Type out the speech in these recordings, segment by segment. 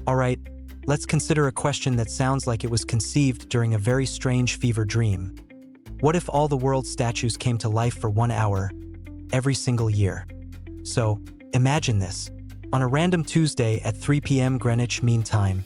Alright, let's consider a question that sounds like it was conceived during a very strange fever dream. What if all the world's statues came to life for 1 hour, every single year? So, imagine this. On a random Tuesday at 3 p.m. Greenwich Mean Time,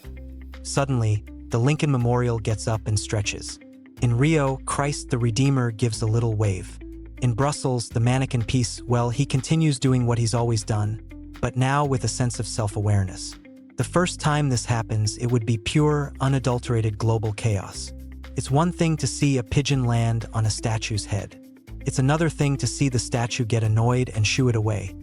suddenly, the Lincoln Memorial gets up and stretches. In Rio, Christ the Redeemer gives a little wave. In Brussels, the mannequin piece, well, he continues doing what he's always done, but now with a sense of self-awareness. The first time this happens, it would be pure, unadulterated global chaos. It's one thing to see a pigeon land on a statue's head. It's another thing to see the statue get annoyed and shoo it away.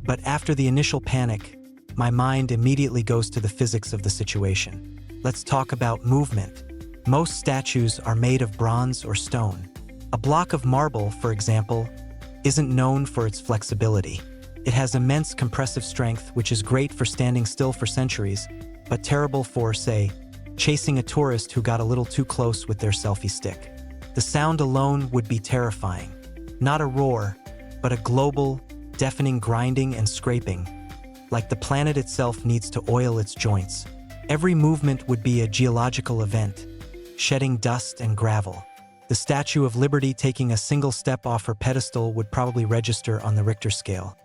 But after the initial panic, my mind immediately goes to the physics of the situation. Let's talk about movement. Most statues are made of bronze or stone. A block of marble, for example, isn't known for its flexibility. It has immense compressive strength, which is great for standing still for centuries, but terrible for, say, chasing a tourist who got a little too close with their selfie stick. The sound alone would be terrifying. Not a roar, but a global, deafening grinding and scraping, like the planet itself needs to oil its joints. Every movement would be a geological event, shedding dust and gravel. The Statue of Liberty taking a single step off her pedestal would probably register on the Richter scale.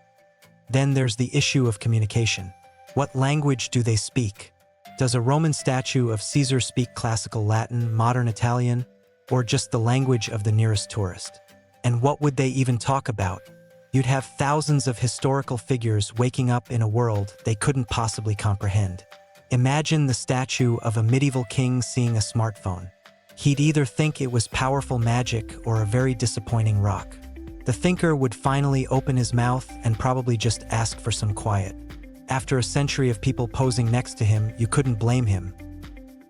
Then there's the issue of communication. What language do they speak? Does a Roman statue of Caesar speak classical Latin, modern Italian, or just the language of the nearest tourist? And what would they even talk about? You'd have thousands of historical figures waking up in a world they couldn't possibly comprehend. Imagine the statue of a medieval king seeing a smartphone. He'd either think it was powerful magic or a very disappointing rock. The thinker would finally open his mouth and probably just ask for some quiet. After a century of people posing next to him, you couldn't blame him.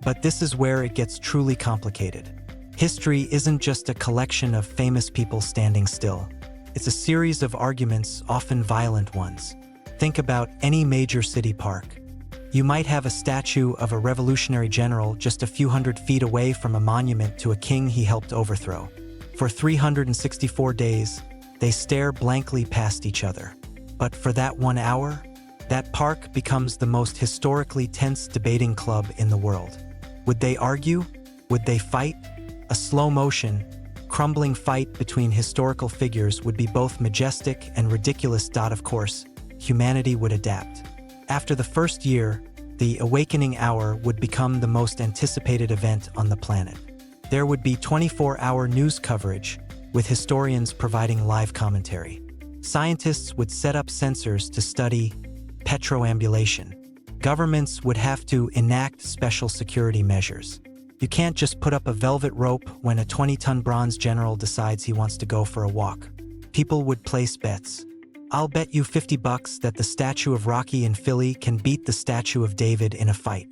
But this is where it gets truly complicated. History isn't just a collection of famous people standing still. It's a series of arguments, often violent ones. Think about any major city park. You might have a statue of a revolutionary general just a few hundred feet away from a monument to a king he helped overthrow. For 364 days, they stare blankly past each other. But for that 1 hour, that park becomes the most historically tense debating club in the world. Would they argue? Would they fight? A slow-motion, crumbling fight between historical figures would be both majestic and ridiculous. Of course, humanity would adapt. After the first year, the awakening hour would become the most anticipated event on the planet. There would be 24-hour news coverage, with historians providing live commentary. Scientists would set up sensors to study petroambulation. Governments would have to enact special security measures. You can't just put up a velvet rope when a 20-ton bronze general decides he wants to go for a walk. People would place bets. I'll bet you $50 that the statue of Rocky in Philly can beat the statue of David in a fight.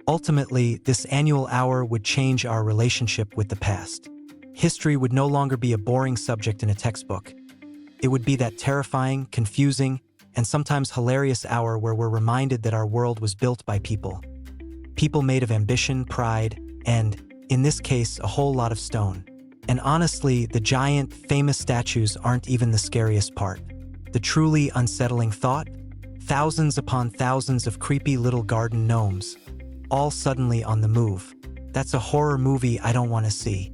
Ultimately, this annual hour would change our relationship with the past. History would no longer be a boring subject in a textbook. It would be that terrifying, confusing, and sometimes hilarious hour where we're reminded that our world was built by people. People made of ambition, pride, and, in this case, a whole lot of stone. And honestly, the giant, famous statues aren't even the scariest part. The truly unsettling thought? Thousands upon thousands of creepy little garden gnomes, all suddenly on the move. That's a horror movie I don't want to see.